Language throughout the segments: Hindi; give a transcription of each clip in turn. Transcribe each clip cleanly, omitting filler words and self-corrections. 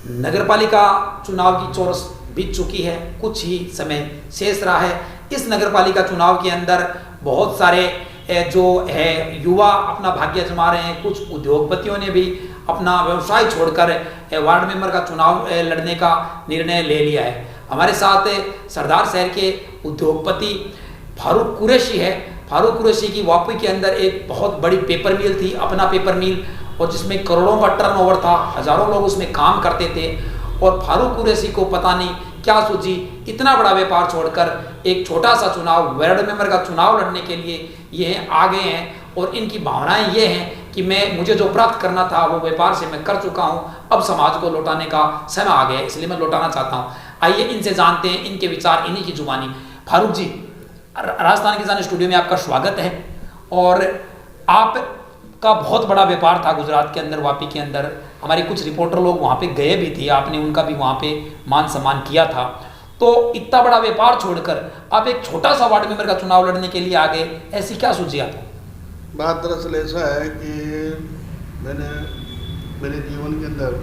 नगरपालिका चुनाव की चौरस बीत चुकी है, कुछ ही समय शेष रहा है। इस नगरपालिका चुनाव के अंदर बहुत सारे जो है युवा अपना भाग्य आजमा रहे हैं। कुछ उद्योगपतियों ने भी अपना व्यवसाय छोड़कर वार्ड मेंबर का चुनाव लड़ने का निर्णय ले लिया है। हमारे साथ सरदार शहर के उद्योगपति फारूक कुरैशी है। फारूक कुरैशी की वापी के अंदर एक बहुत बड़ी पेपर मिल थी, अपना पेपर मिल, और जिसमें करोड़ों का टर्नओवर था, हजारों लोग उसमें काम करते थे। और फारूक कुरैशी को पता नहीं क्या सूझी, इतना बड़ा व्यापार छोड़कर एक छोटा सा चुनाव, वार्ड मेंबर का चुनाव लड़ने के लिए ये आ गए हैं। और इनकी भावनाएं ये हैं कि मुझे जो प्राप्त करना था वो व्यापार से मैं कर चुका हूँ, अब समाज को लौटाने का समय आ गया है, इसलिए मैं लौटाना चाहता हूँ। आइए इनसे जानते हैं इनके विचार, इन्हीं की जुबानी। फारूक जी, राजस्थान किसान स्टूडियो में आपका स्वागत है। और आपका बहुत बड़ा व्यापार था गुजरात के अंदर, वापी के अंदर। हमारे कुछ रिपोर्टर लोग वहाँ पे गए भी थे, आपने उनका भी वहाँ पे मान सम्मान किया था। तो इतना बड़ा व्यापार छोड़कर आप एक छोटा सा वार्ड मेंबर का चुनाव लड़ने के लिए आ गए, ऐसी क्या सूझी आपको? बात दरअसल ऐसा है कि मैंने मेरे जीवन के अंदर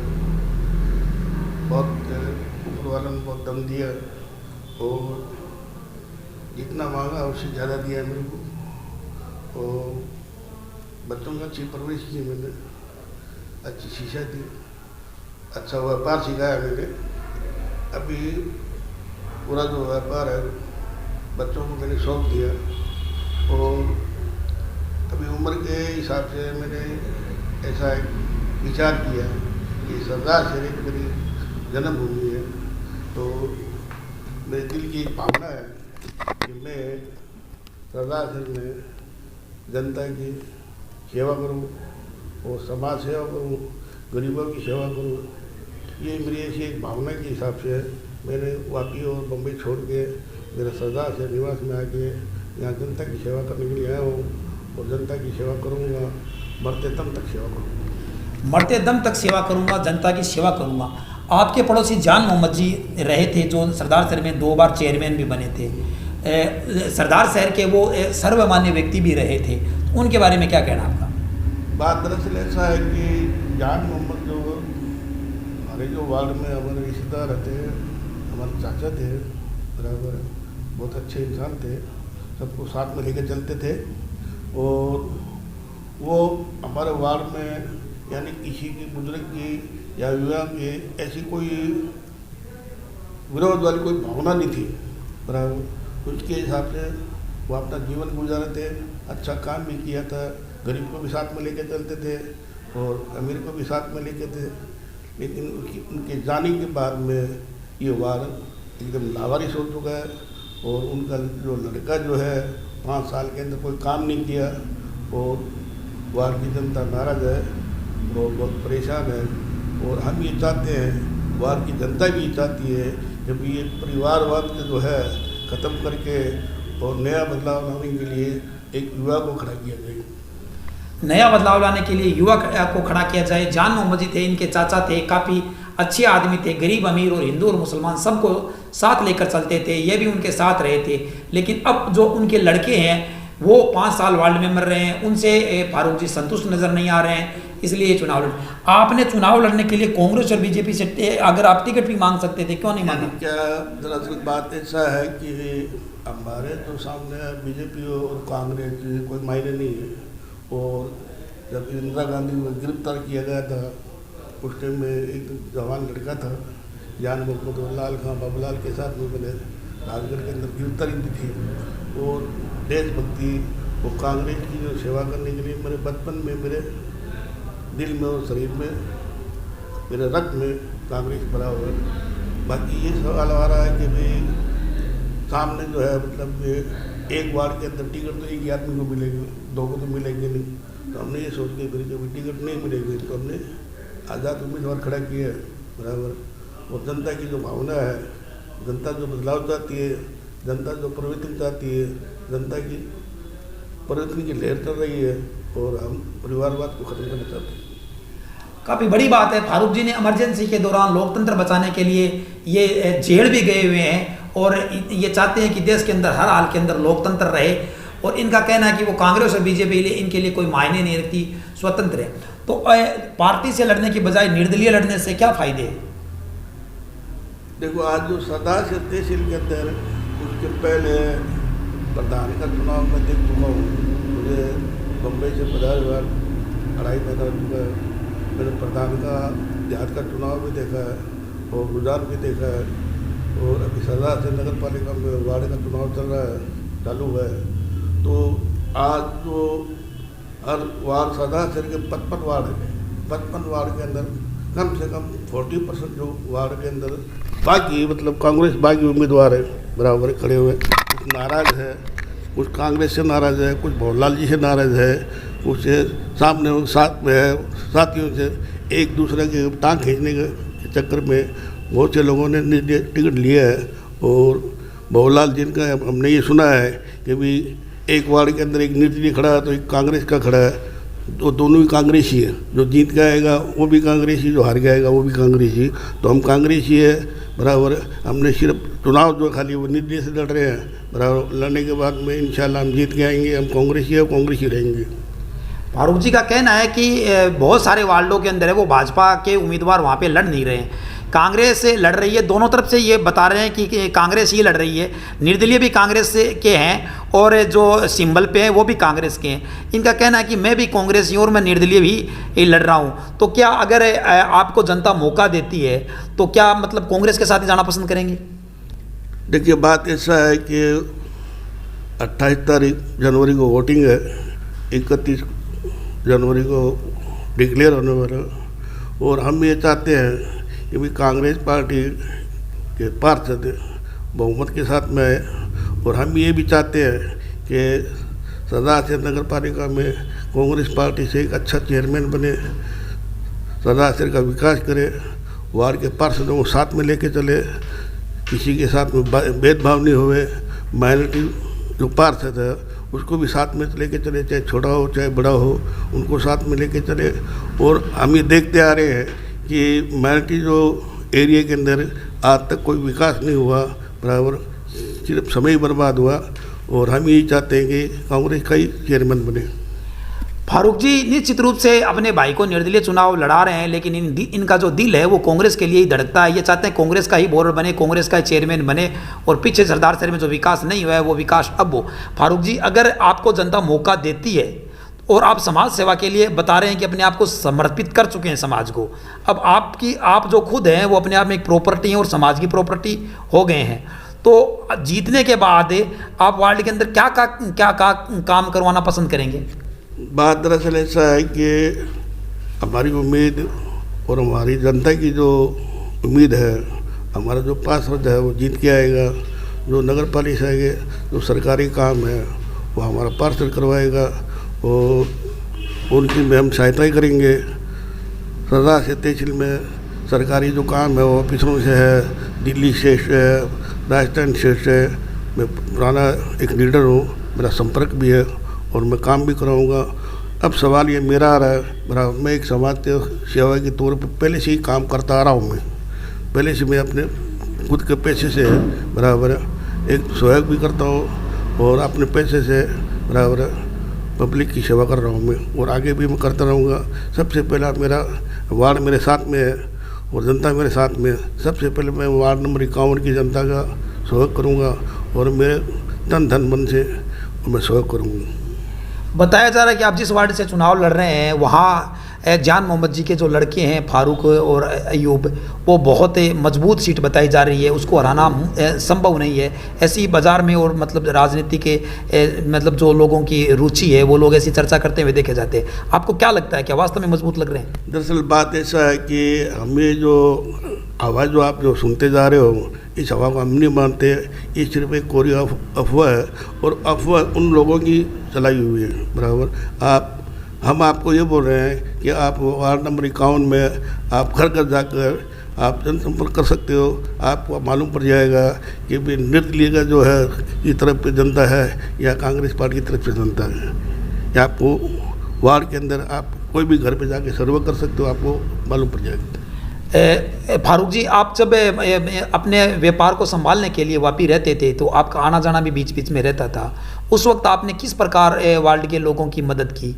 बहुत ऊपर वालों ने बहुत दम दिया और जितना मांगा उससे ज़्यादा दिया मेरे को। और बच्चों को अच्छी परवरिश की मैंने, अच्छी शिक्षा दी, अच्छा व्यापार सिखाया मैंने। अभी पूरा जो व्यापार है बच्चों को मैंने सौंप दिया। और अभी उम्र के हिसाब से मैंने ऐसा एक विचार किया कि सरदार शहर मेरी जन्मभूमि है, तो मेरे दिल की एक भावना है कि मैं सरदार शहर में जनता की सेवा करूं और समाज सेवा करूं, गरीबों की सेवा करूं। ये मेरी ऐसी एक भावना के हिसाब से मैंने वापी और बम्बई छोड़ के मेरा सरदार शहर निवास में आके यहाँ जनता की सेवा करने के लिए आया हूँ और जनता की सेवा करूँगा, मरते दम तक सेवा करूँगा। मरते दम तक सेवा करूँगा, जनता की सेवा करूँगा। आपके पड़ोसी जान मोहम्मद जी रहे थे, जो सरदार शहर में 2 बार चेयरमैन भी बने थे, सरदार शहर के वो सर्वमान्य व्यक्ति भी रहे थे, तो उनके बारे में क्या कहना आपका? बात दरअसल ऐसा है कि जान मोहम्मद जो हमारे जो वार्ड में हमारे रिश्तेदार रहते हैं, हमारे चाचा थे, बराबर बहुत अच्छे इंसान थे, सबको साथ में लेकर चलते थे। और वो हमारे वार्ड में यानी किसी की बुजुर्ग की या युवा की ऐसी कोई विरोध वाली कोई भावना नहीं थी, बराबर उसके हिसाब से वो अपना जीवन गुजारे थे। अच्छा काम भी किया था, गरीब को भी साथ में लेके चलते थे और अमीर को भी साथ में लेके थे। लेकिन उनके जाने के बाद में ये वार्ड एकदम लावारिस हो चुका है और उनका जो लड़का जो है 5 साल के अंदर कोई काम नहीं किया और वार्ड की जनता नाराज है और बहुत परेशान है। और हम ये चाहते हैं, वार्ड की जनता भी चाहती है, जब ये परिवारवाद जो है ख़त्म करके और नया बदलाव लाने के लिए एक युवा को खड़ा किया जाए। नया बदलाव लाने के लिए युवा को खड़ा किया जाए। जान मोहम्मद जी थे, इनके चाचा थे, काफ़ी अच्छे आदमी थे, गरीब अमीर और हिंदू और मुसलमान सबको साथ लेकर चलते थे, ये भी उनके साथ रहे थे। लेकिन अब जो उनके लड़के हैं वो 5 साल वार्ड मेंबर रहे हैं, उनसे फारूक जी संतुष्ट नज़र नहीं आ रहे हैं, इसलिए ये चुनाव लड़। आपने चुनाव लड़ने के लिए कांग्रेस और बीजेपी से अगर आप टिकट भी मांग सकते थे, क्यों नहीं मांगा? क्या दरअसल बात ऐसा है कि हमारे तो सामने बीजेपी और कांग्रेस कोई मायने नहीं है। और जब इंदिरा गांधी को गिरफ्तार किया गया था उस टाइम में एक जवान लड़का था जान मोहम्मद लाल खां बाबूलाल के साथ में मैंने राजगढ़ के अंदर गिरफ्तारी भी थी। और देशभक्ति और कांग्रेस की जो सेवा करने के लिए मेरे बचपन में मेरे दिल में और शरीर में मेरे रक्त में कांग्रेस भरा हुआ है। बाकी ये सवाल आ रहा है कि भाई सामने जो है मतलब एक वार्ड के अंदर टिकट तो एक ही आदमी को मिलेगी, 2 को तो मिलेंगे नहीं। तो हमने ये सोच के फिर जब टिकट नहीं मिलेगी तो हमने आज़ाद उम्मीदवार खड़ा किया है, बराबर। और जनता की जो भावना है, जनता जो बदलाव चाहती है, जनता जो परिवर्तन चाहती है, जनता की परिवर्तन की लहर चल रही है और हम परिवारवाद को ख़त्म करना चाहते हैं। काफ़ी बड़ी बात है। फारूक जी ने इमरजेंसी के दौरान लोकतंत्र बचाने के लिए ये जेल भी गए हुए हैं और ये चाहते हैं कि देश के अंदर हर हाल के अंदर लोकतंत्र रहे। और इनका कहना है कि वो कांग्रेस और बीजेपी इनके लिए कोई मायने नहीं रखती, स्वतंत्र है। तो पार्टी से लड़ने की बजाय निर्दलीय लड़ने से क्या फ़ायदे हैं? देखो आज जो सदा से तहसील के अंदर, उसके पहले प्रधान का चुनाव मैं देख चुका हूँ। मुझे बम्बई से 50 बार 2.5 महीना हो चुका है। मैंने प्रधान का देहात का चुनाव भी देखा है और गुजरात भी देखा है, और अभी सदा से नगर पालिका में वार्ड का चुनाव चल रहा है, चालू है। तो आज जो हर वार्ड सदा से के 55 वार्ड है, 55 वार्ड के अंदर कम से कम 40% जो वार्ड के अंदर बाकी मतलब कांग्रेस बाकी उम्मीदवार है बराबर खड़े हुए, कुछ नाराज़ है, कुछ कांग्रेस से नाराज़ है, कुछ भवरलाल जी से नाराज़ है, कुछ सामने साथ में है साथियों से एक दूसरे के टांग खींचने के चक्कर में बहुत से लोगों ने टिकट लिया है। और भवरलाल जी का हमने ये सुना है कि भी एक वार्ड के अंदर एक निर्दलीय खड़ा है तो एक कांग्रेस का खड़ा है, तो दोनों ही कांग्रेसी है। जो जीत गएगा वो भी कांग्रेसी, जो हार गएगा वो भी कांग्रेसी। तो हम कांग्रेसी है बराबर। हमने सिर्फ चुनाव जो खाली वो निर्दलीय से लड़ रहे हैं बराबर, लड़ने के बाद में इंशाल्लाह हम जीत के आएंगे। हम कांग्रेसी है, कांग्रेसी रहेंगे। फारूक जी का कहना है कि बहुत सारे वार्डों के अंदर है वो भाजपा के उम्मीदवार वहाँ पे लड़ नहीं रहे हैं, कांग्रेस से लड़ रही है। दोनों तरफ से ये बता रहे हैं कि कांग्रेस ही लड़ रही है, निर्दलीय भी कांग्रेस के हैं और जो सिंबल पे हैं वो भी कांग्रेस के हैं। इनका कहना है कि मैं भी कांग्रेसी हूँ और मैं निर्दलीय भी लड़ रहा हूँ। तो क्या अगर आपको जनता मौका देती है तो क्या मतलब कांग्रेस के साथ ही जाना पसंद करेंगे? देखिए बात ऐसा है कि 28 जनवरी को वोटिंग है, 31 जनवरी को डिक्लेयर होने वाला, और हम ये चाहते हैं कि भी कांग्रेस पार्टी के पार्षद बहुमत के साथ में आए। और हम ये भी चाहते हैं कि सदा से नगर पालिका में कांग्रेस पार्टी से एक अच्छा चेयरमैन बने, सदा से का विकास करे, वार्ड के पार्षदों को साथ में लेके चले, किसी के साथ में भेदभाव नहीं हुए। माइनॉरिटी जो पार्षद है उसको भी साथ में लेके चले, चाहे छोटा हो चाहे बड़ा हो, उनको साथ में लेके चले। और हम ये देखते आ रहे हैं कि माइनॉरिटी जो एरिया के अंदर आज तक कोई विकास नहीं हुआ बराबर, सिर्फ समय बर्बाद हुआ। और हम यही चाहते हैं कि कांग्रेस का ही चेयरमैन बने। फारूक जी निश्चित रूप से अपने भाई को निर्दलीय चुनाव लड़ा रहे हैं, लेकिन इनका जो दिल है वो कांग्रेस के लिए ही धड़कता है। ये चाहते हैं कांग्रेस का ही बोर्ड बने, कांग्रेस का ही चेयरमैन बने, और पीछे सरदार शहर में जो विकास नहीं हुआ है वो विकास अब हो। फारूक जी अगर आपको जनता मौका देती है और आप समाज सेवा के लिए बता रहे हैं कि अपने आप को समर्पित कर चुके हैं समाज को, अब आप जो खुद हैं वो अपने आप में एक प्रॉपर्टी हैं और समाज की प्रॉपर्टी हो गए हैं, तो जीतने के बाद आप वार्ड के अंदर क्या काम करवाना पसंद करेंगे? बात दरअसल ऐसा है कि हमारी उम्मीद और हमारी जनता की जो उम्मीद है, हमारा जो पार्षद है वो जीत के आएगा। जो नगर पालिका के जो सरकारी काम है वो हमारा पार्षद करवाएगा और उनकी में हम सहायता ही करेंगे। सदा से तहसील में सरकारी जो काम है वो ऑफिसरों से है, दिल्ली से है, राजस्थान से है। मैं पुराना एक लीडर हूँ, मेरा संपर्क भी है और मैं काम भी कराऊंगा। अब सवाल ये मेरा आ रहा है बराबर, मैं एक समाज सेवा के तौर पर पहले से ही काम करता आ रहा हूँ। मैं पहले से मैं अपने खुद के पैसे से बराबर एक सहयोग भी करता हूँ और अपने पैसे से बराबर पब्लिक की सेवा कर रहा हूँ मैं, और आगे भी मैं करता रहूँगा। सबसे पहला मेरा वार्ड मेरे साथ में है और जनता मेरे साथ में। सबसे पहले मैं वार्ड नंबर 51 की जनता का सहयोग करूँगा और मेरे तन धन मन से मैं सहयोग करूँगा। बताया जा रहा है कि आप जिस वार्ड से चुनाव लड़ रहे हैं वहाँ जान मोहम्मद जी के जो लड़के हैं फारूक और अयूब, वो बहुत मजबूत सीट बताई जा रही है, उसको हराना संभव नहीं है। ऐसी बाज़ार में और मतलब राजनीति के मतलब जो लोगों की रुचि है वो लोग ऐसी चर्चा करते हुए देखे जाते हैं। आपको क्या लगता है, क्या वास्तव में मजबूत लग रहे हैं? दरअसल बात ऐसा है कि हमें जो आवाज़ जो आप जो सुनते जा रहे हो, इस हवा को हम नहीं मानते। ये सिर्फ एक कोरी अफवाह है और अफवाह उन लोगों की चलाई हुई है बराबर। हम आपको ये बोल रहे हैं कि आप वार्ड नंबर 51 में आप घर घर जाकर आप जनसंपर्क कर सकते हो। आपको मालूम पड़ जाएगा कि भी निर्दलीय का जो है की तरफ पे जनता है या कांग्रेस पार्टी की तरफ से जनता है। या आपको वार्ड के अंदर आप कोई भी घर पे जाके सर्वे कर सकते हो, आपको मालूम पड़ जाएगा। फारूक जी आप जब अपने व्यापार को संभालने के लिए वापी रहते थे तो आपका आना जाना भी बीच बीच में रहता था, उस वक्त आपने किस प्रकार वार्ड के लोगों की मदद की?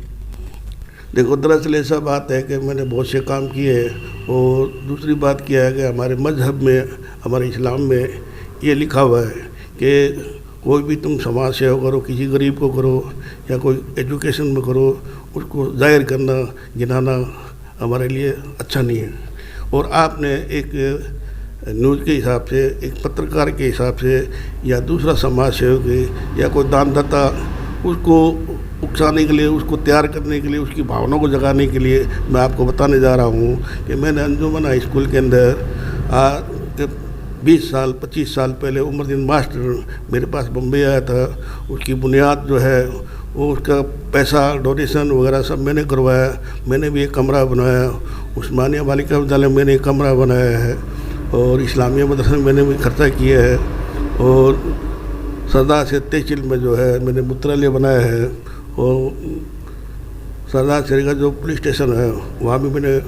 देखो, दरअसल ऐसा बात है कि मैंने बहुत से काम किए हैं, और दूसरी बात क्या है कि हमारे मजहब में, हमारे इस्लाम में ये लिखा हुआ है कि कोई भी तुम समाज सेवा करो, किसी गरीब को करो या कोई एजुकेशन में करो, उसको जाहिर करना, गिनाना हमारे लिए अच्छा नहीं है। और आपने एक न्यूज़ के हिसाब से, एक पत्रकार के हिसाब से, या दूसरा समाज सेवक या कोई दानदाता, उसको उकसाने के लिए, उसको तैयार करने के लिए, उसकी भावनाओं को जगाने के लिए मैं आपको बताने जा रहा हूँ कि मैंने अंजुमन हाई स्कूल के अंदर 20 साल 25 साल पहले उमरदीन मास्टर मेरे पास बम्बई आया था। उसकी बुनियाद जो है वो, उसका पैसा डोनेशन वगैरह सब मैंने करवाया। मैंने भी एक कमरा बनाया, उस्मानिया बालिका विद्यालय में मैंने एक कमरा बनाया है, और इस्लामिया मदरसा में मैंने भी खर्चा किया है, और सरदार से तहसील में जो है मैंने मूत्रालय बनाया है, और सरदार शहर का जो पुलिस स्टेशन है वहाँ भी मैंने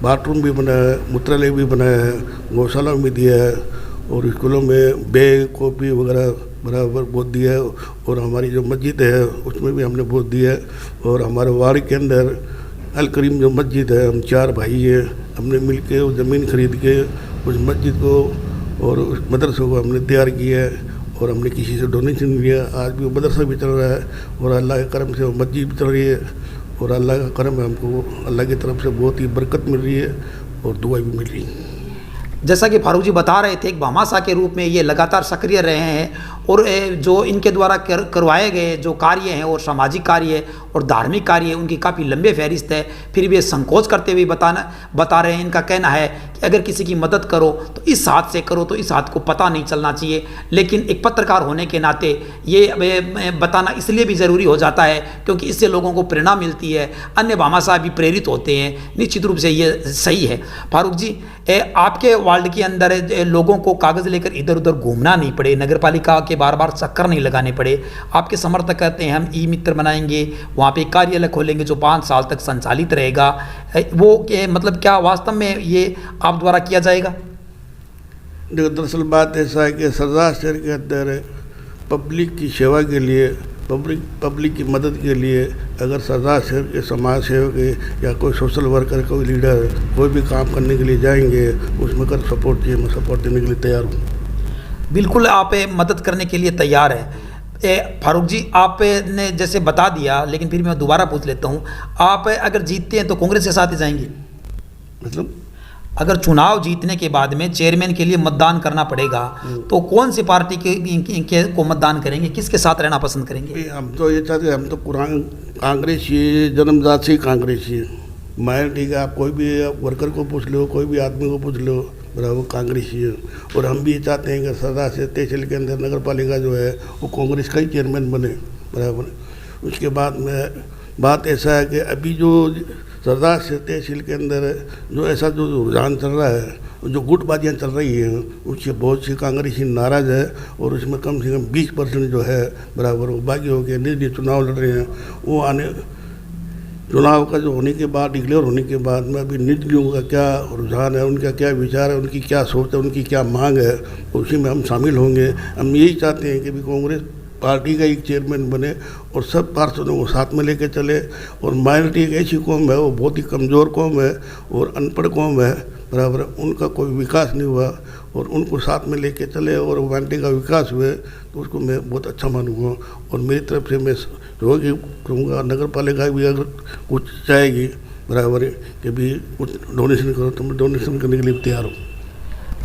बाथरूम भी बनाया है, मूत्रालय भी बनाया है, गौशाला भी दिया है, और स्कूलों में बैग कॉपी वगैरह बराबर बहुत दिया है। और हमारी जो मस्जिद है उसमें भी हमने बहुत दिया है। और हमारे वार्ड के अंदर अल करीम जो मस्जिद है, हम 4 भाई हैं, हमने मिल के वो ज़मीन खरीद के उस मस्जिद को और उस मदरसे को हमने तैयार किया है, और हमने किसी से डोनेशन लिया। आज भी वो मदरसा भी चल रहा है, और अल्लाह के करम से वो मस्जिद भी चल रही है, और अल्लाह का करम है, हमको अल्लाह की तरफ से बहुत ही बरकत मिल रही है और दुआ भी मिल रही है। जैसा कि फारूक जी बता रहे थे, एक भामाशाह के रूप में ये लगातार सक्रिय रहे हैं, और जो इनके द्वारा करवाए गए जो कार्य हैं और सामाजिक कार्य और धार्मिक कार्य, उनकी काफ़ी लंबे फहरिस्त है। फिर भी ये संकोच करते हुए बता रहे हैं। इनका कहना है कि अगर किसी की मदद करो तो इस हाथ से करो, तो इस हाथ को पता नहीं चलना चाहिए। लेकिन एक पत्रकार होने के नाते ये बताना इसलिए भी ज़रूरी हो जाता है क्योंकि इससे लोगों को प्रेरणा मिलती है, अन्य भामाशाह भी प्रेरित होते हैं। निश्चित रूप से ये सही है। फारूक जी, आपके वार्ड के अंदर लोगों को कागज़ लेकर इधर उधर घूमना नहीं पड़े, नगर पालिका के बार बार चक्कर नहीं लगाने पड़े। आपके समर्थक कहते हैं हम ई मित्र बनाएंगे, वहाँ पे कार्यालय खोलेंगे जो 5 साल तक संचालित रहेगा। वो मतलब क्या वास्तव में ये आप द्वारा किया जाएगा? देखो, दरअसल बात ऐसा है कि सरदार शहर के अंदर पब्लिक की सेवा के लिए, पब्लिक की मदद के लिए अगर सरदार शहर के समाज सेवक या कोई सोशल वर्कर, कोई लीडर कोई भी काम करने के लिए जाएंगे, उसमें कर सपोर्ट चाहिए, मैं सपोर्ट देने के लिए तैयार हूँ। बिल्कुल, आप मदद करने के लिए तैयार हैं। फारूक जी, आपने जैसे बता दिया, लेकिन फिर मैं दोबारा पूछ लेता हूँ, आप अगर जीतते हैं तो कांग्रेस के साथ ही जाएंगे? मतलब अगर चुनाव जीतने के बाद में चेयरमैन के लिए मतदान करना पड़ेगा तो कौन सी पार्टी के को मतदान करेंगे, किसके साथ रहना पसंद करेंगे? हम तो ये चाहते हैं, हम तो कांग्रेसी, जन्मजात से कांग्रेसी माइनॉरिटी का, आप कोई भी वर्कर को पूछ लो, कोई भी आदमी को पूछ लो, बराबर कांग्रेसी है। और हम भी ये चाहते हैं कि सरदार से तहसील के अंदर नगर पालिका जो है वो कांग्रेस का ही चेयरमैन बने, बराबर। उसके बाद में बात ऐसा है कि अभी जो सरदार से तहसील के अंदर जो ऐसा जो रुझान चल रहा है, जो गुटबाजियाँ चल रही हैं, उससे बहुत सी कांग्रेसी नाराज़ है, और उसमें कम से कम 20% जो है बराबर वो बागी हो गए, निर्दलीय चुनाव लड़ रहे हैं। वो आने चुनाव का जो होने के बाद, डिक्लेयर होने के बाद में अभी निर्दलीयों का क्या रुझान है, उनका क्या विचार है, उनकी क्या सोच है, उनकी क्या मांग है, उसी में हम शामिल होंगे। हम यही चाहते हैं कि भी कांग्रेस पार्टी का एक चेयरमैन बने और सब पार्षदों को साथ में लेके चले। और माइनॉरिटी एक ऐसी कौम है, वो बहुत ही कमज़ोर कौम है और अनपढ़ कौम है, बराबर। उनका कोई विकास नहीं हुआ, और उनको साथ में लेके चले और माइनॉरिटी का विकास हुए तो उसको मैं बहुत अच्छा मानूंगा। और मेरी तरफ से मैं सहयोगी कहूँगा, नगर पालिका भी अगर कुछ चाहेगी बराबर कि भी कुछ डोनेशन करो तो मैं डोनेशन करने के लिए तैयार हूँ।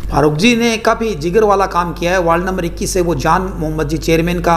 फारूक जी ने काफ़ी जिगर वाला काम किया है। वार्ड नंबर 21 से वो जान मोहम्मद जी चेयरमैन का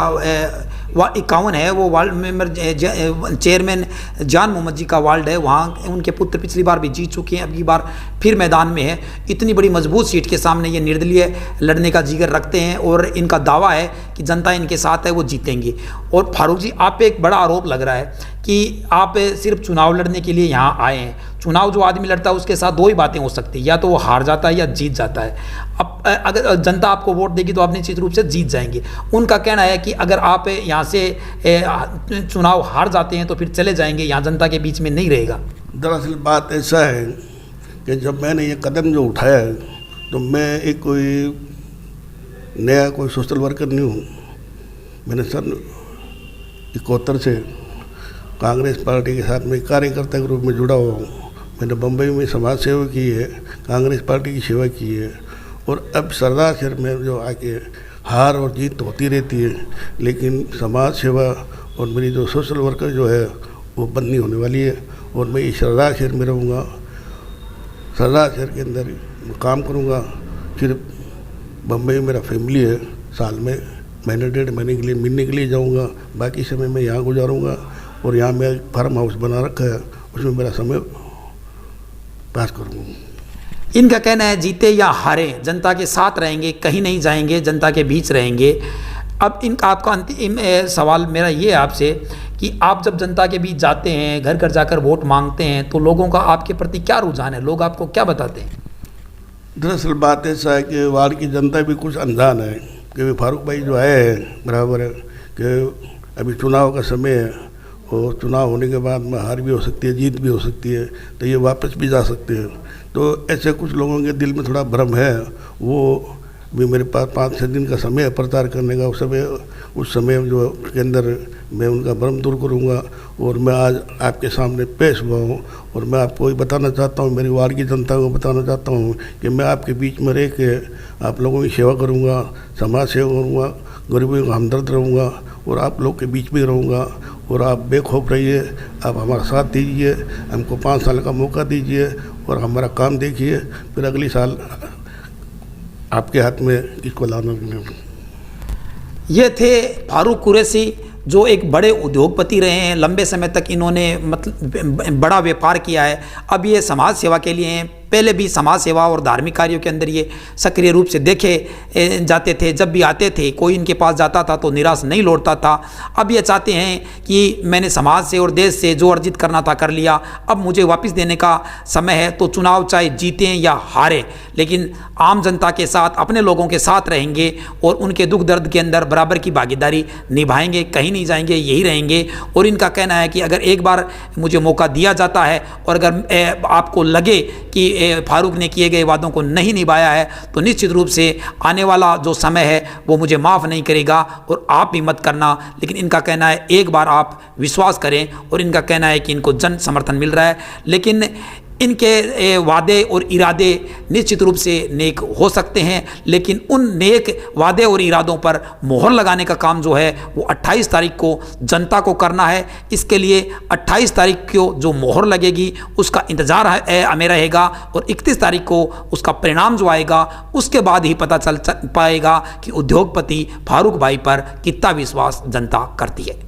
51 है, वो वार्ड मेंबर चेयरमैन जान मोहम्मद जी का वार्ड है। वहाँ उनके पुत्र पिछली बार भी जीत चुके हैं, अब की बार फिर मैदान में है। इतनी बड़ी मजबूत सीट के सामने ये निर्दलीय लड़ने का जिगर रखते हैं और इनका दावा है कि जनता इनके साथ है, वो जीतेंगे। और फारूक जी, आप पे एक बड़ा आरोप लग रहा है कि आप सिर्फ चुनाव लड़ने के लिए यहाँ आए हैं। चुनाव जो आदमी लड़ता है उसके साथ 2 ही बातें हो सकती है, या तो वो हार जाता है या जीत जाता है। अब अगर जनता आपको वोट देगी तो आप निश्चित रूप से जीत जाएंगे। उनका कहना है कि अगर आप यहाँ से चुनाव हार जाते हैं तो फिर चले जाएंगे, यहाँ जनता के बीच में नहीं रहेगा। दरअसल बात ऐसा है कि जब मैंने ये कदम जो उठाया है तो मैं एक कोई नया कोई सोशल वर्कर नहीं हूँ। मैंने सन 71 से कांग्रेस पार्टी के साथ में कार्यकर्ता के रूप में जुड़ा हुआ हूँ। मैंने बम्बई में समाज सेवा की है, कांग्रेस पार्टी की सेवा की है, और अब सरदार शहर में जो आके हार और जीत तो होती रहती है, लेकिन समाज सेवा और मेरी जो सोशल वर्कर जो है वो बंद नहीं होने वाली है। और मैं इस सरदार शहर में रहूँगा, सरदार शहर के अंदर काम करूँगा। फिर बम्बई मेरा फैमिली है, साल में महीने 1.5 महीने के लिए मिलने के लिए जाऊँगा, बाकी समय मैं यहाँ गुजारूँगा। और यहाँ मैं फार्म हाउस बना रखा है, उसमें मेरा समय पास करूँगा। इनका कहना है जीते या हारे जनता के साथ रहेंगे, कहीं नहीं जाएंगे, जनता के बीच रहेंगे। अब इनका आपका अंतिम सवाल मेरा ये है आपसे कि आप जब जनता के बीच जाते हैं, घर घर जाकर वोट मांगते हैं, तो लोगों का आपके प्रति क्या रुझान है, लोग आपको क्या बताते हैं? दरअसल बात ऐसा है कि वहाँ की जनता भी कुछ अनजान है कि फारूक भाई जो आए हैं बराबर है कि अभी चुनाव का समय है, और चुनाव होने के बाद में हार भी हो सकती है, जीत भी हो सकती है, तो ये वापस भी जा सकते हैं। तो ऐसे कुछ लोगों के दिल में थोड़ा भ्रम है। वो भी मेरे पास 5-6 दिन का समय है प्रचार करने का, उस समय जो के अंदर मैं उनका भ्रम दूर करूँगा। और मैं आज आपके सामने पेश हुआ हूँ, और मैं आपको ये बताना चाहता हूँ, मेरी वार्ड की जनता को बताना चाहता हूँ कि मैं आपके बीच में रह के आप लोगों की सेवा करूँगा, समाज सेवा करूँगा, गरीबों का हमदर्द रहूँगा, और आप लोग के बीच में रहूँगा। और आप बेखौफ रहिए, आप हमारा साथ दीजिए, हमको 5 साल का मौका दीजिए, और हमारा काम देखिए, फिर अगली साल आपके हाथ में किसको लाना। ये थे फारूक कुरैशी, जो एक बड़े उद्योगपति रहे हैं, लंबे समय तक इन्होंने मतलब बड़ा व्यापार किया है। अब ये समाज सेवा के लिए हैं, पहले भी समाज सेवा और धार्मिक कार्यों के अंदर ये सक्रिय रूप से देखे जाते थे। जब भी आते थे, कोई इनके पास जाता था तो निराश नहीं लौटता था। अब ये चाहते हैं कि मैंने समाज से और देश से जो अर्जित करना था कर लिया, अब मुझे वापस देने का समय है। तो चुनाव चाहे जीतें या हारें, लेकिन आम जनता के साथ, अपने लोगों के साथ रहेंगे और उनके दुख दर्द के अंदर बराबर की भागीदारी निभाएंगे, कहीं नहीं जाएंगे, यही रहेंगे। और इनका कहना है कि अगर एक बार मुझे मौका दिया जाता है और अगर आपको लगे कि फारूक ने किए गए वादों को नहीं निभाया है, तो निश्चित रूप से आने वाला जो समय है वो मुझे माफ़ नहीं करेगा, और आप भी मत करना। लेकिन इनका कहना है एक बार आप विश्वास करें, और इनका कहना है कि इनको जन समर्थन मिल रहा है। लेकिन इनके वादे और इरादे निश्चित रूप से नेक हो सकते हैं, लेकिन उन नेक वादे और इरादों पर मोहर लगाने का काम जो है वो 28 तारीख को जनता को करना है। इसके लिए 28 तारीख को जो मोहर लगेगी उसका इंतज़ार हमें रहेगा, और 31 तारीख को उसका परिणाम जो आएगा उसके बाद ही पता चल पाएगा कि उद्योगपति फारूक भाई पर कितना विश्वास जनता करती है।